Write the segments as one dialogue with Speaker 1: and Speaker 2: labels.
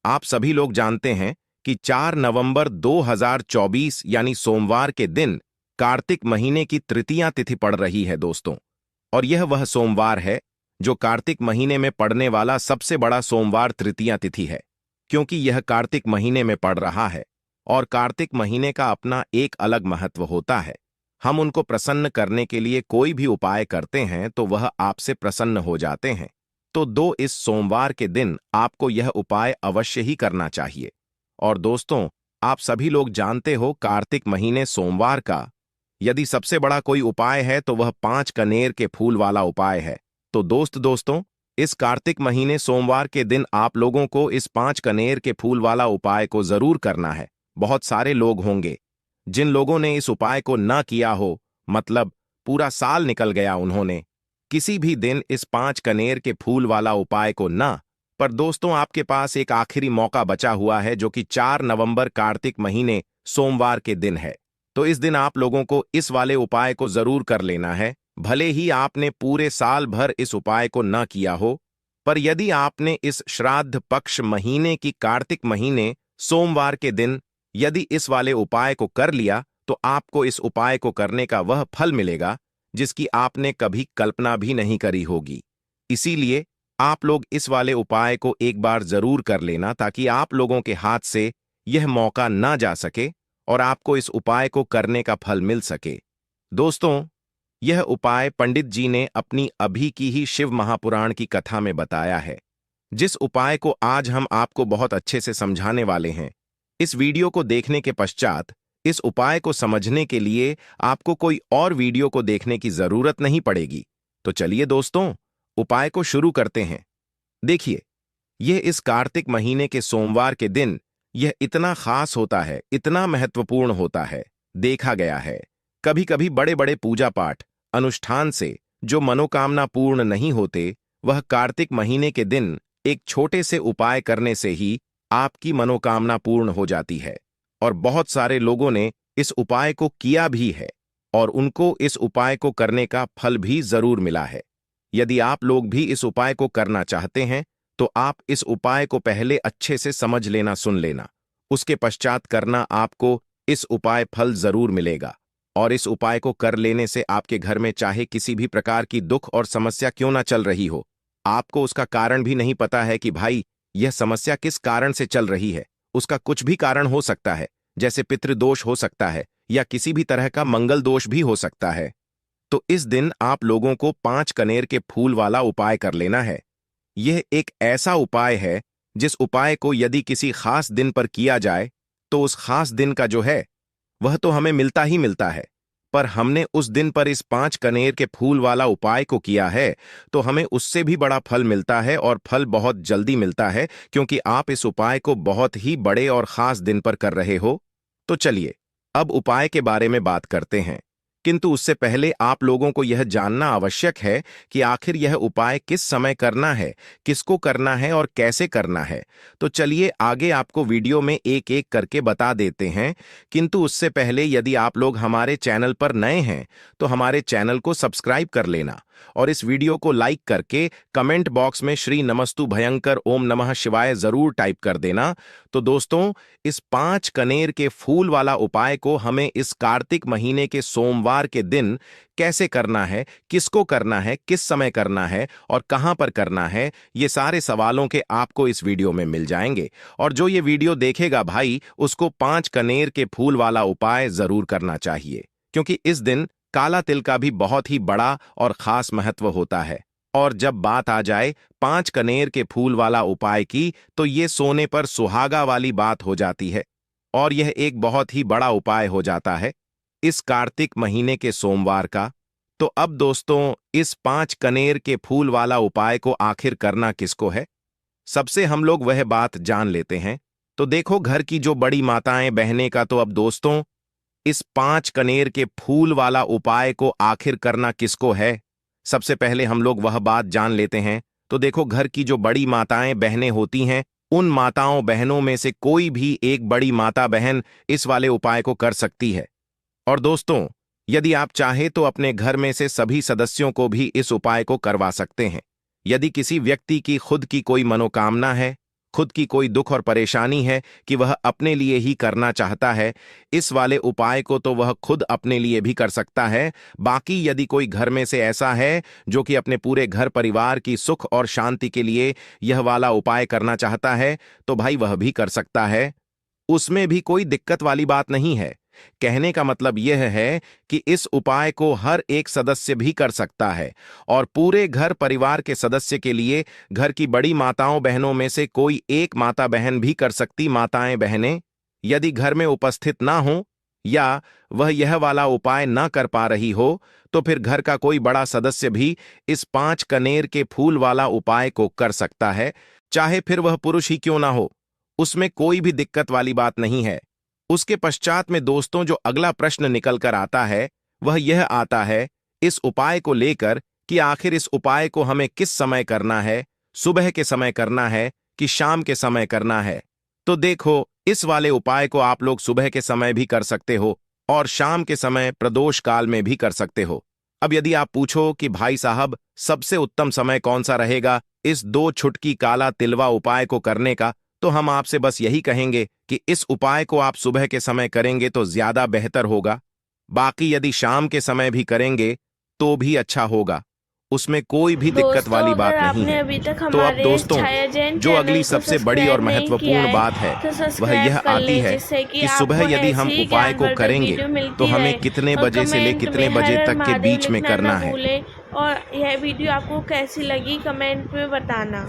Speaker 1: आप सभी लोग जानते हैं कि 4 नवंबर 2024 यानी सोमवार के दिन कार्तिक महीने की तृतीया तिथि पड़ रही है दोस्तों। और यह वह सोमवार है जो कार्तिक महीने में पड़ने वाला सबसे बड़ा सोमवार तृतीया तिथि है, क्योंकि यह कार्तिक महीने में पड़ रहा है और कार्तिक महीने का अपना एक अलग महत्व होता है। हम उनको प्रसन्न करने के लिए कोई भी उपाय करते हैं तो वह आपसे प्रसन्न हो जाते हैं। तो इस सोमवार के दिन आपको यह उपाय अवश्य ही करना चाहिए। और दोस्तों, आप सभी लोग जानते हो कार्तिक महीने सोमवार का यदि सबसे बड़ा कोई उपाय है तो वह 5 कनेर के फूल वाला उपाय है। तो दोस्तों, इस कार्तिक महीने सोमवार के दिन आप लोगों को इस 5 कनेर के फूल वाला उपाय को जरूर करना है। बहुत सारे लोग होंगे जिन लोगों ने इस उपाय को न किया हो, मतलब पूरा साल निकल गया उन्होंने किसी भी दिन इस 5 कनेर के फूल वाला उपाय को न। पर दोस्तों, आपके पास एक आखिरी मौका बचा हुआ है जो कि 4 नवंबर कार्तिक महीने सोमवार के दिन है। तो इस दिन आप लोगों को इस वाले उपाय को जरूर कर लेना है। भले ही आपने पूरे साल भर इस उपाय को न किया हो, पर यदि आपने इस श्राद्ध पक्ष महीने की कार्तिक महीने सोमवार के दिन यदि इस वाले उपाय को कर लिया तो आपको इस उपाय को करने का वह फल मिलेगा जिसकी आपने कभी कल्पना भी नहीं करी होगी। इसीलिए आप लोग इस वाले उपाय को एक बार जरूर कर लेना ताकि आप लोगों के हाथ से यह मौका ना जा सके और आपको इस उपाय को करने का फल मिल सके। दोस्तों, यह उपाय पंडित जी ने अपनी अभी की ही शिव महापुराण की कथा में बताया है, जिस उपाय को आज हम आपको बहुत अच्छे से समझाने वाले हैं। इस वीडियो को देखने के पश्चात इस उपाय को समझने के लिए आपको कोई और वीडियो को देखने की जरूरत नहीं पड़ेगी। तो चलिए दोस्तों, उपाय को शुरू करते हैं। देखिए, यह इस कार्तिक महीने के सोमवार के दिन यह इतना खास होता है, इतना महत्वपूर्ण होता है। देखा गया है कभी कभी बड़े बड़े पूजा पाठ अनुष्ठान से जो मनोकामना पूर्ण नहीं होते, वह कार्तिक महीने के दिन एक छोटे से उपाय करने से ही आपकी मनोकामना पूर्ण हो जाती है। और बहुत सारे लोगों ने इस उपाय को किया भी है और उनको इस उपाय को करने का फल भी जरूर मिला है। यदि आप लोग भी इस उपाय को करना चाहते हैं तो आप इस उपाय को पहले अच्छे से समझ लेना, सुन लेना, उसके पश्चात करना। आपको इस उपाय फल जरूर मिलेगा और इस उपाय को कर लेने से आपके घर में चाहे किसी भी प्रकार की दुख और समस्या क्यों ना चल रही हो, आपको उसका कारण भी नहीं पता है कि भाई यह समस्या किस कारण से चल रही है, उसका कुछ भी कारण हो सकता है, जैसे पितृदोष हो सकता है या किसी भी तरह का मंगल दोष भी हो सकता है। तो इस दिन आप लोगों को 5 कनेर के फूल वाला उपाय कर लेना है। यह एक ऐसा उपाय है जिस उपाय को यदि किसी खास दिन पर किया जाए तो उस खास दिन का जो है वह तो हमें मिलता ही मिलता है, पर हमने उस दिन पर इस 5 कनेर के फूल वाला उपाय को किया है तो हमें उससे भी बड़ा फल मिलता है और फल बहुत जल्दी मिलता है, क्योंकि आप इस उपाय को बहुत ही बड़े और खास दिन पर कर रहे हो। तो चलिए अब उपाय के बारे में बात करते हैं, किंतु उससे पहले आप लोगों को यह जानना आवश्यक है कि आखिर यह उपाय किस समय करना है, किसको करना है और कैसे करना है। तो चलिए आगे आपको वीडियो में एक एक करके बता देते हैं, किंतु उससे पहले यदि आप लोग हमारे चैनल पर नए हैं तो हमारे चैनल को सब्सक्राइब कर लेना और इस वीडियो को लाइक करके कमेंट बॉक्स में श्री नमस्तु भयंकर ओम नमः शिवाय जरूर टाइप कर देना। तो दोस्तों, इस 5 कनेर के फूल वाला उपाय को हमें इस कार्तिक महीने के सोमवार के दिन कैसे करना है, किसको करना है, किस समय करना है और कहां पर करना है, ये सारे सवालों के आपको इस वीडियो में मिल जाएंगे। और जो ये वीडियो देखेगा भाई, उसको 5 कनेर के फूल वाला उपाय जरूर करना चाहिए, क्योंकि इस दिन काला तिल का भी बहुत ही बड़ा और खास महत्व होता है। और जब बात आ जाए 5 कनेर के फूल वाला उपाय की, तो ये सोने पर सुहागा वाली बात हो जाती है और यह एक बहुत ही बड़ा उपाय हो जाता है इस कार्तिक महीने के सोमवार का। तो अब दोस्तों, इस 5 कनेर के फूल वाला उपाय को आखिर करना किसको है, सबसे हम लोग वह बात जान लेते हैं। तो देखो, घर की जो बड़ी माताएं बहनें का, तो अब दोस्तों इस 5 कनेर के फूल वाला उपाय को आखिर करना किसको है, सबसे पहले हम लोग वह बात जान लेते हैं। तो देखो, घर की जो बड़ी माताएं बहनें होती हैं, उन माताओं बहनों में से कोई भी एक बड़ी माता बहन इस वाले उपाय को कर सकती है। और दोस्तों, यदि आप चाहे तो अपने घर में से सभी सदस्यों को भी इस उपाय को करवा सकते हैं। यदि किसी व्यक्ति की खुद की कोई मनोकामना है, खुद की कोई दुख और परेशानी है कि वह अपने लिए ही करना चाहता है, इस वाले उपाय को तो वह खुद अपने लिए भी कर सकता है। बाकी यदि कोई घर में से ऐसा है जो कि अपने पूरे घर परिवार की सुख और शांति के लिए यह वाला उपाय करना चाहता है, तो भाई वह भी कर सकता है। उसमें भी कोई दिक्कत वाली बात नहीं है। कहने का मतलब यह है कि इस उपाय को हर एक सदस्य भी कर सकता है और पूरे घर परिवार के सदस्य के लिए घर की बड़ी माताओं बहनों में से कोई एक माता बहन भी कर सकती। माताएं बहनें यदि घर में उपस्थित ना हो या वह यह वाला उपाय ना कर पा रही हो, तो फिर घर का कोई बड़ा सदस्य भी इस 5 कनेर के फूल वाला उपाय को कर सकता है, चाहे फिर वह पुरुष ही क्यों ना हो। उसमें कोई भी दिक्कत वाली बात नहीं है। उसके पश्चात में दोस्तों जो अगला प्रश्न निकल कर आता है वह यह आता है इस उपाय को लेकर कि आखिर इस उपाय को हमें किस समय करना है, सुबह के समय करना है कि शाम के समय करना है। तो देखो, इस वाले उपाय को आप लोग सुबह के समय भी कर सकते हो और शाम के समय प्रदोष काल में भी कर सकते हो। अब यदि आप पूछो कि भाई साहब सबसे उत्तम समय कौन सा रहेगा इस 2 छुटकी काला तिलवा उपाय को करने का, तो हम आपसे बस यही कहेंगे कि इस उपाय को आप सुबह के समय करेंगे तो ज्यादा बेहतर होगा। बाकी यदि शाम के समय भी करेंगे तो भी अच्छा होगा, उसमें कोई भी दिक्कत
Speaker 2: दोस्तों,
Speaker 1: वाली
Speaker 2: अगर
Speaker 1: बात नहीं
Speaker 2: आपने
Speaker 1: है।
Speaker 2: अभी तक
Speaker 1: तो अब
Speaker 2: हमारे इस
Speaker 1: दोस्तों,
Speaker 2: छाया जैन
Speaker 1: जो अगली
Speaker 2: चैनल को
Speaker 1: सबसे बड़ी और
Speaker 2: सब्सक्राइब नहीं किया
Speaker 1: महत्वपूर्ण
Speaker 2: है
Speaker 1: बात है
Speaker 2: तो
Speaker 1: वह यह
Speaker 2: सब्सक्राइब कर
Speaker 1: आती
Speaker 2: ले,
Speaker 1: है
Speaker 2: जिससे कि
Speaker 1: कि सुबह
Speaker 2: आपको
Speaker 1: यदि हम
Speaker 2: ऐसी ही
Speaker 1: उपाय को
Speaker 2: ज्ञानवर्धक
Speaker 1: करेंगे
Speaker 2: वीडियो
Speaker 1: तो
Speaker 2: मिलती
Speaker 1: हमें
Speaker 2: रहे।
Speaker 1: कितने
Speaker 2: और
Speaker 1: बजे से ले
Speaker 2: कमेंट
Speaker 1: कितने
Speaker 2: में हर
Speaker 1: बजे
Speaker 2: हर
Speaker 1: तक के
Speaker 2: महादेव
Speaker 1: बीच में
Speaker 2: लिखना ना
Speaker 1: करना है।
Speaker 2: भूलें और यह वीडियो आपको कैसी लगी कमेंट में बताना।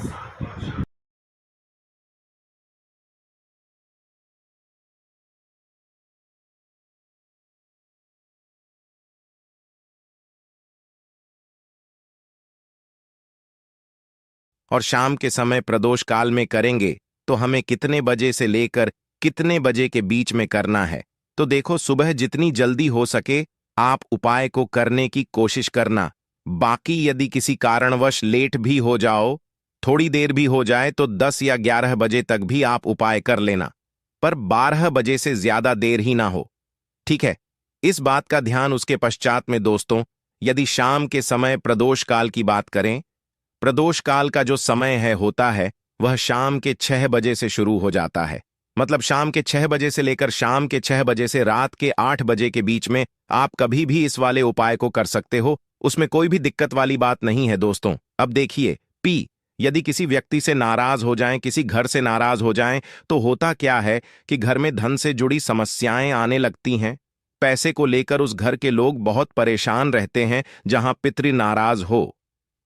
Speaker 1: और शाम के समय प्रदोष काल में करेंगे तो हमें कितने बजे से लेकर कितने बजे के बीच में करना है। तो देखो, सुबह जितनी जल्दी हो सके आप उपाय को करने की कोशिश करना। बाकी यदि किसी कारणवश लेट भी हो जाओ, थोड़ी देर भी हो जाए, तो 10 या 11 बजे तक भी आप उपाय कर लेना, पर 12 बजे से ज्यादा देर ही ना हो, ठीक है। इस बात का ध्यान उसके पश्चात में दोस्तों, यदि शाम के समय प्रदोष काल की बात करें, प्रदोष काल का जो समय है होता है वह शाम के 6 बजे से शुरू हो जाता है। मतलब शाम के 6 बजे से लेकर शाम के 6 बजे से रात के 8 बजे के बीच में आप कभी भी इस वाले उपाय को कर सकते हो, उसमें कोई भी दिक्कत वाली बात नहीं है दोस्तों। अब देखिए, पी यदि किसी व्यक्ति से नाराज हो जाएं, किसी घर से नाराज हो जाएं, तो होता क्या है कि घर में धन से जुड़ी समस्याएं आने लगती हैं। पैसे को लेकर उस घर के लोग बहुत परेशान रहते हैं जहां पितृ नाराज हो।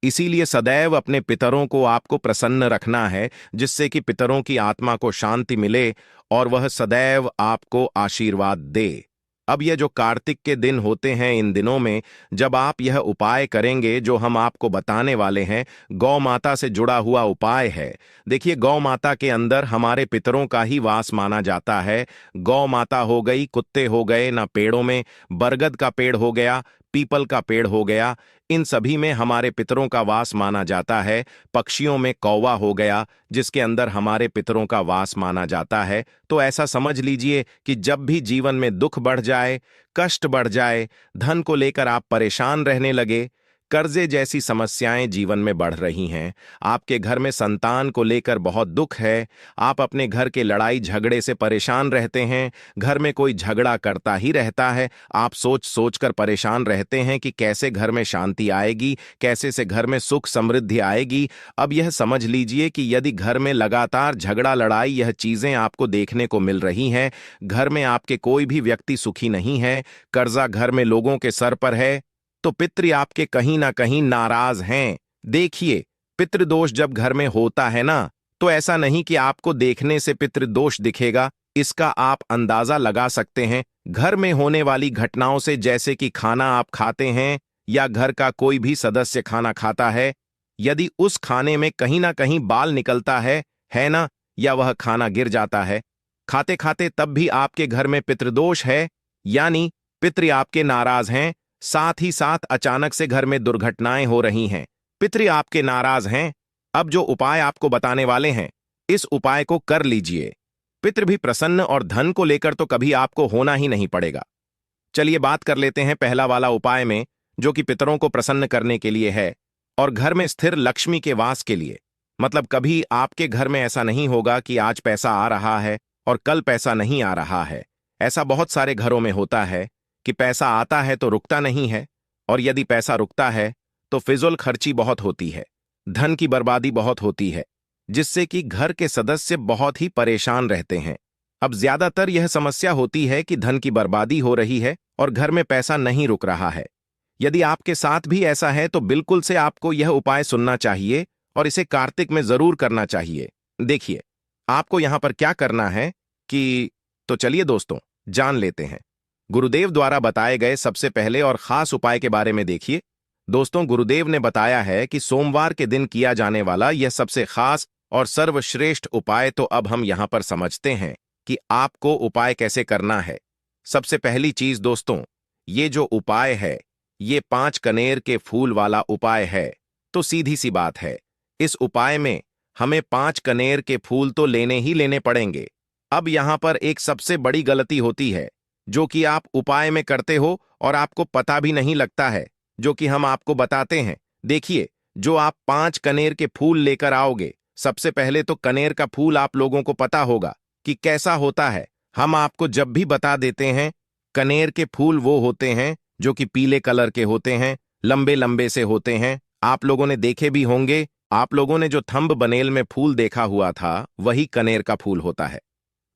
Speaker 1: इसीलिए सदैव अपने पितरों को आपको प्रसन्न रखना है, जिससे कि पितरों की आत्मा को शांति मिले और वह सदैव आपको आशीर्वाद दे। अब यह जो कार्तिक के दिन होते हैं, इन दिनों में जब आप यह उपाय करेंगे जो हम आपको बताने वाले हैं, गौ माता से जुड़ा हुआ उपाय है। देखिए, गौ माता के अंदर हमारे पितरों का ही वास माना जाता है। गौ माता हो गई, कुत्ते हो गए ना, पेड़ों में बरगद का पेड़ हो गया, पीपल का पेड़ हो गया, इन सभी में हमारे पितरों का वास माना जाता है। पक्षियों में कौवा हो गया, जिसके अंदर हमारे पितरों का वास माना जाता है। तो ऐसा समझ लीजिए कि जब भी जीवन में दुख बढ़ जाए, कष्ट बढ़ जाए, धन को लेकर आप परेशान रहने लगे, कर्जे जैसी समस्याएं जीवन में बढ़ रही हैं, आपके घर में संतान को लेकर बहुत दुख है, आप अपने घर के लड़ाई झगड़े से परेशान रहते हैं, घर में कोई झगड़ा करता ही रहता है, आप सोच सोच कर परेशान रहते हैं कि कैसे घर में शांति आएगी, कैसे से घर में सुख समृद्धि आएगी। अब यह समझ लीजिए कि यदि घर में लगातार झगड़ा लड़ाई यह चीजें आपको देखने को मिल रही हैं, घर में आपके कोई भी व्यक्ति सुखी नहीं है, कर्जा घर में लोगों के सर पर है, तो पितृ आपके कहीं ना कहीं नाराज हैं। देखिए, पितृदोष जब घर में होता है ना, तो ऐसा नहीं कि आपको देखने से पितृदोष दिखेगा, इसका आप अंदाजा लगा सकते हैं घर में होने वाली घटनाओं से। जैसे कि खाना आप खाते हैं या घर का कोई भी सदस्य खाना खाता है, यदि उस खाने में कहीं ना कहीं बाल निकलता है ना, या वह खाना गिर जाता है खाते खाते, तब भी आपके घर में पितृदोष है, यानी पितृ आपके नाराज हैं। साथ ही साथ अचानक से घर में दुर्घटनाएं हो रही हैं, पितृ आपके नाराज हैं। अब जो उपाय आपको बताने वाले हैं, इस उपाय को कर लीजिए, पितृ भी प्रसन्न और धन को लेकर तो कभी आपको होना ही नहीं पड़ेगा। चलिए बात कर लेते हैं पहला वाला उपाय में, जो कि पितरों को प्रसन्न करने के लिए है और घर में स्थिर लक्ष्मी के वास के लिए। मतलब कभी आपके घर में ऐसा नहीं होगा कि आज पैसा आ रहा है और कल पैसा नहीं आ रहा है। ऐसा बहुत सारे घरों में होता है कि पैसा आता है तो रुकता नहीं है, और यदि पैसा रुकता है तो फिजूल खर्ची बहुत होती है, धन की बर्बादी बहुत होती है, जिससे कि घर के सदस्य बहुत ही परेशान रहते हैं। अब ज्यादातर यह समस्या होती है कि धन की बर्बादी हो रही है और घर में पैसा नहीं रुक रहा है। यदि आपके साथ भी ऐसा है तो बिल्कुल से आपको यह उपाय सुनना चाहिए और इसे कार्तिक में जरूर करना चाहिए। देखिए, आपको यहां पर क्या करना है कि तो चलिए दोस्तों, जान लेते हैं गुरुदेव द्वारा बताए गए सबसे पहले और खास उपाय के बारे में। देखिए दोस्तों, गुरुदेव ने बताया है कि सोमवार के दिन किया जाने वाला यह सबसे खास और सर्वश्रेष्ठ उपाय। तो अब हम यहां पर समझते हैं कि आपको उपाय कैसे करना है। सबसे पहली चीज दोस्तों, ये जो उपाय है ये 5 कनेर के फूल वाला उपाय है। तो सीधी सी बात है, इस उपाय में हमें 5 कनेर के फूल तो लेने ही लेने पड़ेंगे। अब यहां पर एक सबसे बड़ी गलती होती है जो कि आप उपाय में करते हो और आपको पता भी नहीं लगता है, जो कि हम आपको बताते हैं। देखिए, जो आप 5 कनेर के फूल लेकर आओगे, सबसे पहले तो कनेर का फूल आप लोगों को पता होगा कि कैसा होता है। हम आपको जब भी बता देते हैं, कनेर के फूल वो होते हैं जो कि पीले कलर के होते हैं, लंबे लंबे से होते हैं। आप लोगों ने देखे भी होंगे, आप लोगों ने जो थंब बनेल में फूल देखा हुआ था वही कनेर का फूल होता है।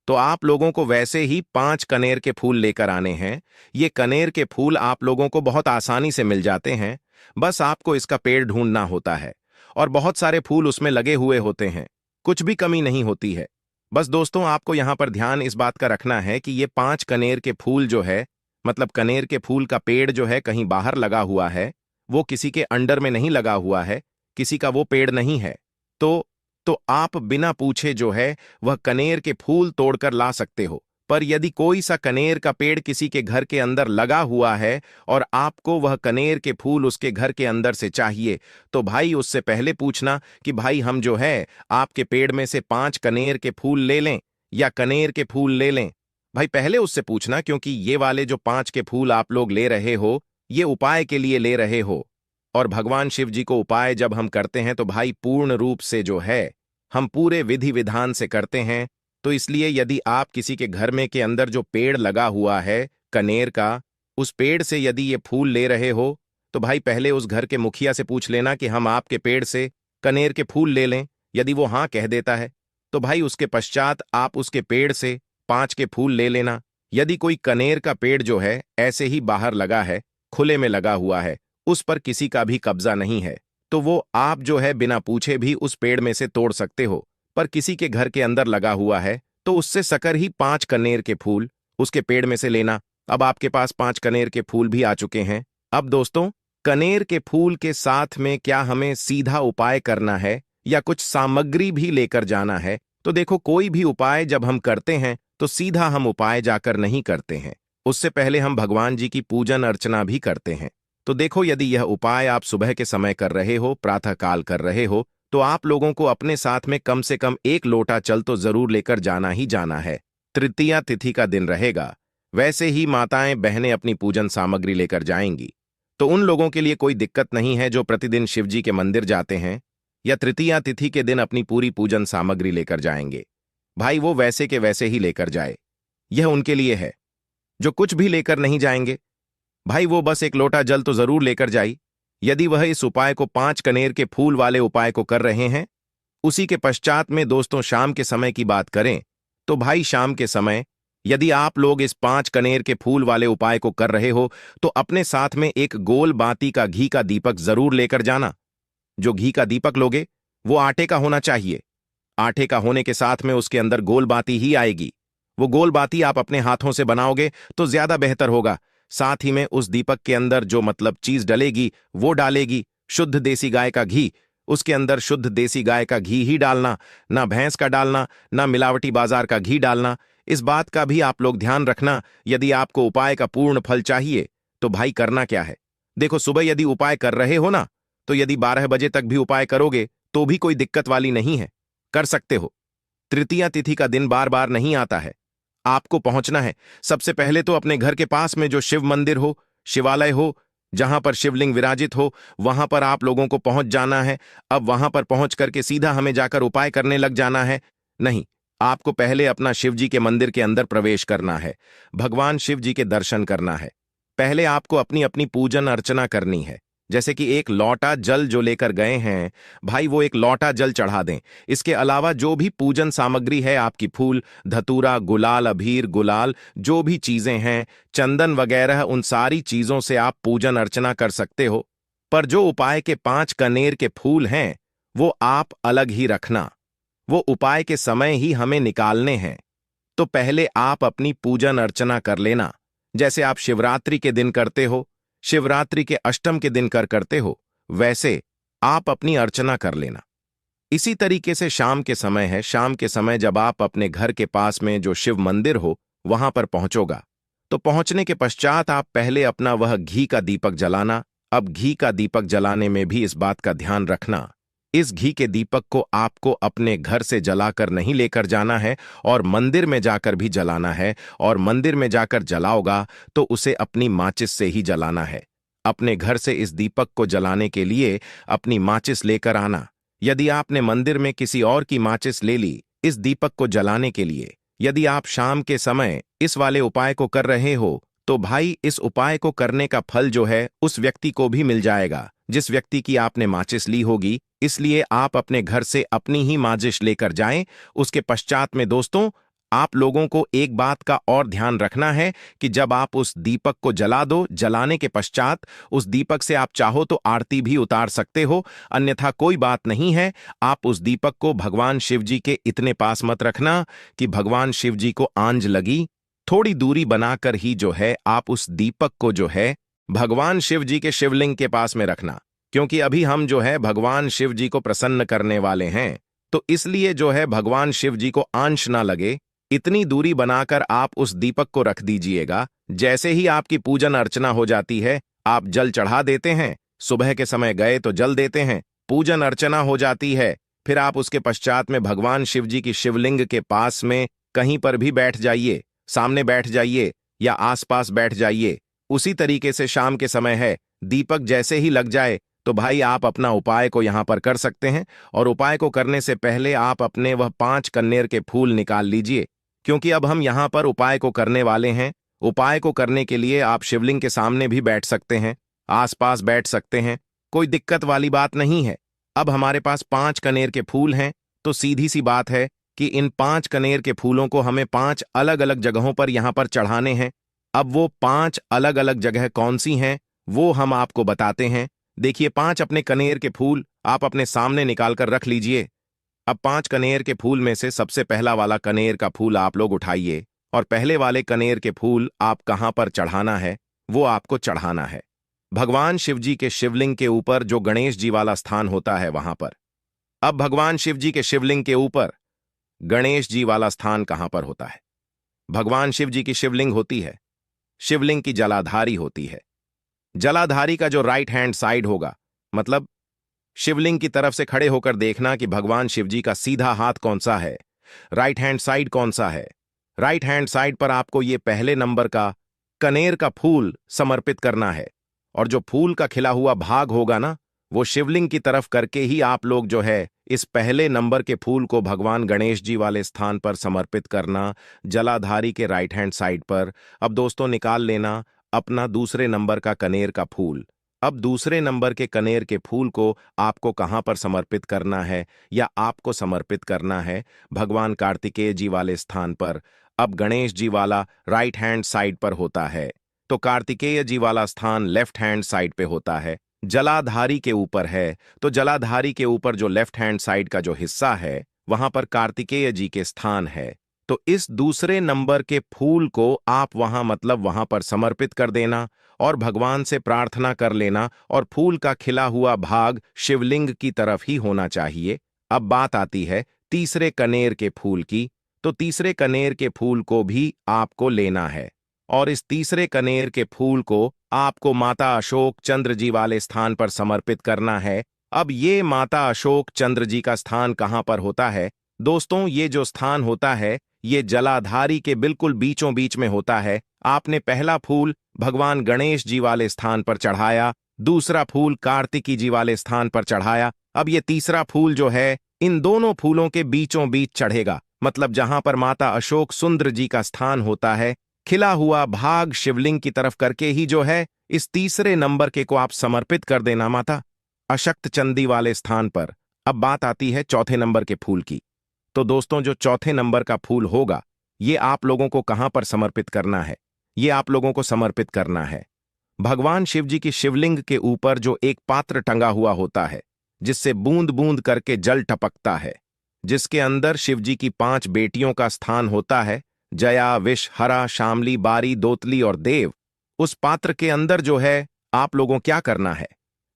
Speaker 1: तो आप लोगों को वैसे ही 5 कनेर के फूल लेकर आने हैं। ये कनेर के फूल आप लोगों को बहुत आसानी से मिल जाते हैं, बस आपको इसका पेड़ ढूंढना होता है और बहुत सारे फूल उसमें लगे हुए होते हैं, कुछ भी कमी नहीं होती है। बस दोस्तों, आपको यहां पर ध्यान इस बात का रखना है कि ये 5 कनेर के फूल जो है, मतलब कनेर के फूल का पेड़ जो है कहीं बाहर लगा हुआ है, वो किसी के अंडर में नहीं लगा हुआ है, किसी का वो पेड़ नहीं है। तो आप बिना पूछे जो है वह कनेर के फूल तोड़कर ला सकते हो। पर यदि कोई सा कनेर का पेड़ किसी के घर के अंदर लगा हुआ है और आपको वह कनेर के फूल उसके घर के अंदर से चाहिए, तो भाई उससे पहले पूछना कि भाई हम जो है आपके पेड़ में से 5 कनेर के फूल ले लें या कनेर के फूल ले लें। भाई पहले उससे पूछना, क्योंकि ये वाले जो 5 के फूल आप लोग ले रहे हो ये उपाय के लिए ले रहे हो, और भगवान शिव जी को उपाय जब हम करते हैं तो भाई पूर्ण रूप से जो है हम पूरे विधि विधान से करते हैं। तो इसलिए यदि आप किसी के घर में के अंदर जो पेड़ लगा हुआ है कनेर का, उस पेड़ से यदि ये फूल ले रहे हो, तो भाई पहले उस घर के मुखिया से पूछ लेना कि हम आपके पेड़ से कनेर के फूल ले लें। यदि वो हाँ कह देता है तो भाई उसके पश्चात आप उसके पेड़ से 5 के फूल ले लेना। यदि कोई कनेर का पेड़ जो है ऐसे ही बाहर लगा है, खुले में लगा हुआ है, उस पर किसी का भी कब्जा नहीं है, तो वो आप जो है बिना पूछे भी उस पेड़ में से तोड़ सकते हो। पर किसी के घर के अंदर लगा हुआ है तो उससे सकर ही 5 कनेर के फूल उसके पेड़ में से लेना। अब आपके पास 5 कनेर के फूल भी आ चुके हैं। अब दोस्तों, कनेर के फूल के साथ में क्या हमें सीधा उपाय करना है या कुछ सामग्री भी लेकर जाना है? तो देखो, कोई भी उपाय जब हम करते हैं तो सीधा हम उपाय जाकर नहीं करते हैं, उससे पहले हम भगवान जी की पूजन अर्चना भी करते हैं। तो देखो, यदि यह उपाय आप सुबह के समय कर रहे हो, प्रातः काल कर रहे हो, तो आप लोगों को अपने साथ में कम से कम 1 लोटा जल तो जरूर लेकर जाना ही जाना है। तृतीया तिथि का दिन रहेगा, वैसे ही माताएं बहनें अपनी पूजन सामग्री लेकर जाएंगी। तो उन लोगों के लिए कोई दिक्कत नहीं है जो प्रतिदिन शिव जी के मंदिर जाते हैं या तृतीया तिथि के दिन अपनी पूरी पूजन सामग्री लेकर जाएंगे। भाई वो वैसे के वैसे ही लेकर जाए, यह उनके लिए है। जो कुछ भी लेकर नहीं जाएंगे, भाई वो बस 1 लोटा जल तो जरूर लेकर जाई। यदि वह इस उपाय को 5 कनेर के फूल वाले उपाय को कर रहे हैं, उसी के पश्चात में दोस्तों शाम के समय की बात करें तो भाई शाम के समय यदि आप लोग इस 5 कनेर के फूल वाले उपाय को कर रहे हो तो अपने साथ में एक गोल बाती का घी का दीपक जरूर लेकर जाना। जो घी का दीपक लोगे वो आटे का होना चाहिए। आटे का होने के साथ में उसके अंदर गोल बाती ही आएगी। वो गोल बाती आप अपने हाथों से बनाओगे तो ज्यादा बेहतर होगा। साथ ही में उस दीपक के अंदर जो मतलब चीज डलेगी वो डालेगी शुद्ध देसी गाय का घी। उसके अंदर शुद्ध देसी गाय का घी ही डालना, ना भैंस का डालना, ना मिलावटी बाजार का घी डालना। इस बात का भी आप लोग ध्यान रखना। यदि आपको उपाय का पूर्ण फल चाहिए तो भाई करना क्या है, देखो सुबह यदि उपाय कर रहे हो ना, तो यदि 12 बजे तक भी उपाय करोगे तो भी कोई दिक्कत वाली नहीं है, कर सकते हो। तृतीया तिथि का दिन बार बार नहीं आता है। आपको पहुंचना है सबसे पहले तो अपने घर के पास में जो शिव मंदिर हो, शिवालय हो, जहां पर शिवलिंग विराजित हो वहां पर आप लोगों को पहुंच जाना है। अब वहां पर पहुंच करके सीधा हमें जाकर उपाय करने लग जाना है? नहीं, आपको पहले अपना शिव जी के मंदिर के अंदर प्रवेश करना है, भगवान शिव जी के दर्शन करना है। पहले आपको अपनी अपनी पूजन अर्चना करनी है। जैसे कि एक लौटा जल जो लेकर गए हैं भाई, वो एक लौटा जल चढ़ा दें। इसके अलावा जो भी पूजन सामग्री है आपकी, फूल, धतूरा, गुलाल, अबीर, गुलाल, जो भी चीजें हैं, चंदन वगैरह, उन सारी चीजों से आप पूजन अर्चना कर सकते हो। पर जो उपाय के 5 कनेर के फूल हैं वो आप अलग ही रखना। वो उपाय के समय ही हमें निकालने हैं। तो पहले आप अपनी पूजन अर्चना कर लेना, जैसे आप शिवरात्रि के दिन करते हो, शिवरात्रि के अष्टम के दिन करते हो, वैसे आप अपनी अर्चना कर लेना। इसी तरीके से शाम के समय है, शाम के समय जब आप अपने घर के पास में जो शिव मंदिर हो वहां पर पहुंचोगा, तो पहुंचने के पश्चात आप पहले अपना वह घी का दीपक जलाना। अब घी का दीपक जलाने में भी इस बात का ध्यान रखना, इस घी के दीपक को आपको अपने घर से जलाकर नहीं लेकर जाना है और मंदिर में जाकर भी जलाना है। और मंदिर में जाकर जलाओगा तो उसे अपनी माचिस से ही जलाना है। अपने घर से इस दीपक को जलाने के लिए अपनी माचिस लेकर आना। यदि आपने मंदिर में किसी और की माचिस ले ली इस दीपक को जलाने के लिए, यदि आप शाम के समय इस वाले उपाय को कर रहे हो, तो भाई इस उपाय को करने का फल जो है उस व्यक्ति को भी मिल जाएगा जिस व्यक्ति की आपने माचिस ली होगी। इसलिए आप अपने घर से अपनी ही माचिस लेकर जाएं। उसके पश्चात में दोस्तों, आप लोगों को एक बात का और ध्यान रखना है कि जब आप उस दीपक को जला दो, जलाने के पश्चात उस दीपक से आप चाहो तो आरती भी उतार सकते हो, अन्यथा कोई बात नहीं है। आप उस दीपक को भगवान शिव जी के इतने पास मत रखना कि भगवान शिव जी को आंज लगी। थोड़ी दूरी बनाकर ही जो है आप उस दीपक को जो है भगवान शिव जी के शिवलिंग के पास में रखना, क्योंकि अभी हम जो है भगवान शिव जी को प्रसन्न करने वाले हैं। तो इसलिए जो है भगवान शिव जी को आंश ना लगे, इतनी दूरी बनाकर आप उस दीपक को रख दीजिएगा। जैसे ही आपकी पूजन अर्चना हो जाती है, आप जल चढ़ा देते हैं। सुबह के समय गए तो जल देते हैं, पूजन अर्चना हो जाती है। फिर आप उसके पश्चात में भगवान शिव जी की शिवलिंग के पास में कहीं पर भी बैठ जाइए, सामने बैठ जाइए या आसपास बैठ जाइए। उसी तरीके से शाम के समय है, दीपक जैसे ही लग जाए तो भाई आप अपना उपाय को यहां पर कर सकते हैं। और उपाय को करने से पहले आप अपने वह 5 कन्नेर के फूल निकाल लीजिए, क्योंकि अब हम यहां पर उपाय को करने वाले हैं। उपाय को करने के लिए आप शिवलिंग के सामने भी बैठ सकते हैं, आसपास बैठ सकते हैं, कोई दिक्कत वाली बात नहीं है। अब हमारे पास 5 कनेर के फूल हैं, तो सीधी सी बात है कि इन 5 कनेर के फूलों को हमें 5 अलग अलग जगहों पर यहां पर चढ़ाने हैं। अब वो 5 अलग अलग जगह कौन सी हैं वो हम आपको बताते हैं। देखिए, 5 अपने कनेर के फूल आप अपने सामने निकालकर रख लीजिए। अब 5 कनेर के फूल में से सबसे पहला वाला कनेर का फूल आप लोग उठाइए और पहले वाले कनेर के फूल आप कहां पर चढ़ाना है वो आपको चढ़ाना है भगवान शिव जी के शिवलिंग के ऊपर, जो गणेश जी वाला स्थान होता है वहां पर। अब भगवान शिव जी के शिवलिंग के ऊपर गणेश जी वाला स्थान कहां पर होता है? भगवान शिव जी की शिवलिंग होती है, शिवलिंग की जलाधारी होती है। जलाधारी का जो राइट हैंड साइड होगा, मतलब शिवलिंग की तरफ से खड़े होकर देखना कि भगवान शिव जी का सीधा हाथ कौन सा है, राइट हैंड साइड कौन सा है। राइट हैंड साइड पर आपको ये पहले नंबर का कनेर का फूल समर्पित करना है। और जो फूल का खिला हुआ भाग होगा ना, वो शिवलिंग की तरफ करके ही आप लोग जो है इस पहले नंबर के फूल को भगवान गणेश जी वाले स्थान पर समर्पित करना, जलाधारी के राइट हैंड साइड पर। अब दोस्तों निकाल लेना अपना दूसरे नंबर का कनेर का फूल। अब दूसरे नंबर के कनेर के फूल को आपको कहां पर समर्पित करना है, या आपको समर्पित करना है भगवान कार्तिकेय जी वाले स्थान पर। अब गणेश जी वाला राइट हैंड साइड पर होता है, तो कार्तिकेय जी वाला स्थान लेफ्ट हैंड साइड पे होता है। जलाधारी के ऊपर है, तो जलाधारी के ऊपर जो लेफ्ट हैंड साइड का जो हिस्सा है वहां पर कार्तिकेय जी के स्थान है। तो इस दूसरे नंबर के फूल को आप वहां मतलब वहां पर समर्पित कर देना और भगवान से प्रार्थना कर लेना, और फूल का खिला हुआ भाग शिवलिंग की तरफ ही होना चाहिए। अब बात आती है तीसरे कनेर के फूल की, तो तीसरे कनेर के फूल को भी आपको लेना है और इस तीसरे कनेर के फूल को आपको माता अशोक चंद्र जी वाले स्थान पर समर्पित करना है। अब ये माता अशोक चंद्र जी का स्थान कहां पर होता है दोस्तों? ये जो स्थान होता है ये जलाधारी के बिल्कुल बीचों बीच में होता है। आपने पहला फूल भगवान गणेश जी वाले स्थान पर चढ़ाया, दूसरा फूल कार्तिकी जी वाले स्थान पर चढ़ाया। अब ये तीसरा फूल जो है इन दोनों फूलों के बीचों बीच चढ़ेगा, मतलब जहां पर माता अशोक सुंदर जी का स्थान होता है। खिला हुआ भाग शिवलिंग की तरफ करके ही जो है इस तीसरे नंबर के को आप समर्पित कर देना माता अशक्त चंदी वाले स्थान पर। अब बात आती है चौथे नंबर के फूल की। तो दोस्तों, जो चौथे नंबर का फूल होगा ये आप लोगों को कहां पर समर्पित करना है? ये आप लोगों को समर्पित करना है भगवान शिव जी की शिवलिंग के ऊपर जो एक पात्र टंगा हुआ होता है, जिससे बूंद बूंद करके जल टपकता है, जिसके अंदर शिव जी की 5 बेटियों का स्थान होता है, जया, विष, हरा, शामली, बारी, दोतली और देव। उस पात्र के अंदर जो है आप लोगों क्या करना है?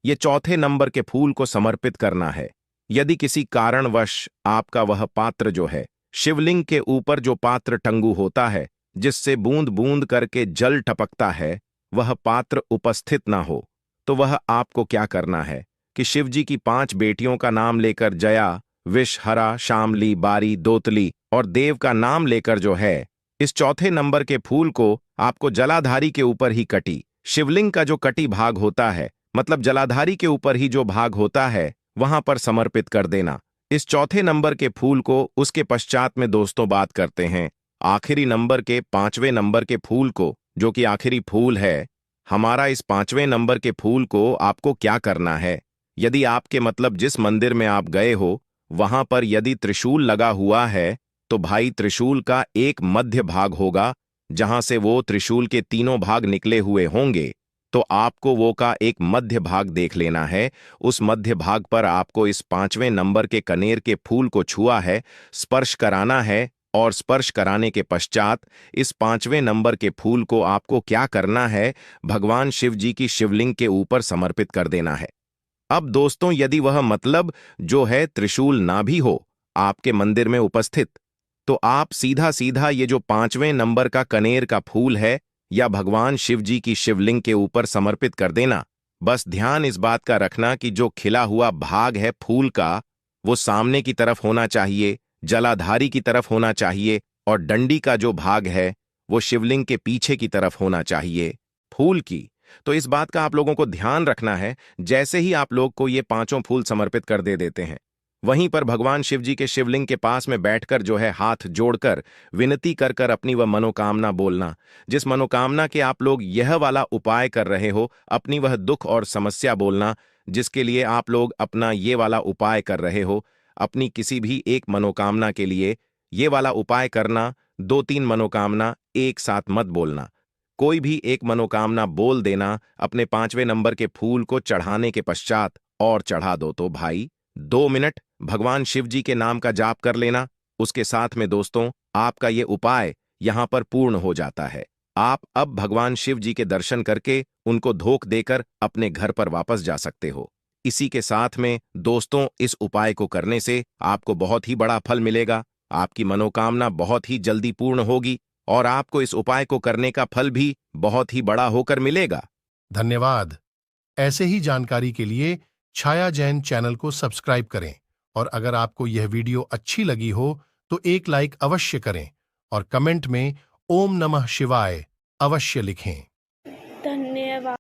Speaker 1: ये चौथे नंबर के फूल को समर्पित करना है। यदि किसी कारणवश आपका वह पात्र जो है शिवलिंग के ऊपर जो पात्र टंगू होता है जिससे बूंद बूंद करके जल टपकता है, वह पात्र उपस्थित ना हो, तो वह आपको क्या करना है कि शिव जी की 5 बेटियों का नाम लेकर जया, विष, हरा, शामली, बारी, दोतली और देव का नाम लेकर जो है इस चौथे नंबर के फूल को आपको जलाधारी के ऊपर ही कटी शिवलिंग का जो कटी भाग होता है, मतलब जलाधारी के ऊपर ही जो भाग होता है वहां पर समर्पित कर देना इस चौथे नंबर के फूल को। उसके पश्चात में दोस्तों बात करते हैं आखिरी नंबर के 5वें नंबर के फूल को, जो कि आखिरी फूल है हमारा। इस 5वें नंबर के फूल को आपको क्या करना है? यदि आपके मतलब जिस मंदिर में आप गए हो वहां पर यदि त्रिशूल लगा हुआ है तो भाई त्रिशूल का एक मध्य भाग होगा जहां से वो त्रिशूल के तीनों भाग निकले हुए होंगे, तो आपको वो का एक मध्य भाग देख लेना है। उस मध्य भाग पर आपको इस 5वें नंबर के कनेर के फूल को छुआ है, स्पर्श कराना है और स्पर्श कराने के पश्चात इस 5वें नंबर के फूल को आपको क्या करना है? भगवान शिव जी की शिवलिंग के ऊपर समर्पित कर देना है। अब दोस्तों, यदि वह मतलब जो है त्रिशूल ना भी हो आपके मंदिर में उपस्थित, तो आप सीधा सीधा ये जो 5वें नंबर का कनेर का फूल है या भगवान शिव जी की शिवलिंग के ऊपर समर्पित कर देना। बस ध्यान इस बात का रखना कि जो खिला हुआ भाग है फूल का वो सामने की तरफ होना चाहिए, जलाधारी की तरफ होना चाहिए, और डंडी का जो भाग है वो शिवलिंग के पीछे की तरफ होना चाहिए फूल की। तो इस बात का आप लोगों को ध्यान रखना है। जैसे ही आप लोग को ये 5 फूल समर्पित कर दे देते हैं, वहीं पर भगवान शिव जी के शिवलिंग के पास में बैठकर जो है हाथ जोड़कर विनती कर कर अपनी वह मनोकामना बोलना, जिस मनोकामना के आप लोग यह वाला उपाय कर रहे हो, अपनी वह दुख और समस्या बोलना जिसके लिए आप लोग अपना ये वाला उपाय कर रहे हो। अपनी किसी भी एक मनोकामना के लिए ये वाला उपाय करना, 2-3 मनोकामना एक साथ मत बोलना। कोई भी एक मनोकामना बोल देना अपने 5वें नंबर के फूल को चढ़ाने के पश्चात, और चढ़ा दो तो भाई 2 मिनट भगवान शिव जी के नाम का जाप कर लेना। उसके साथ में दोस्तों आपका ये उपाय यहां पर पूर्ण हो जाता है। आप अब भगवान शिव जी के दर्शन करके उनको धोख देकर अपने घर पर वापस जा सकते हो। इसी के साथ में दोस्तों इस उपाय को करने से आपको बहुत ही बड़ा फल मिलेगा, आपकी मनोकामना बहुत ही जल्दी पूर्ण होगी और आपको इस उपाय को करने का फल भी बहुत ही बड़ा होकर मिलेगा।
Speaker 3: धन्यवाद। ऐसे ही जानकारी के लिए छाया जैन चैनल को सब्सक्राइब करें, और अगर आपको यह वीडियो अच्छी लगी हो तो एक लाइक अवश्य करें और कमेंट में ओम नमः शिवाय अवश्य लिखें।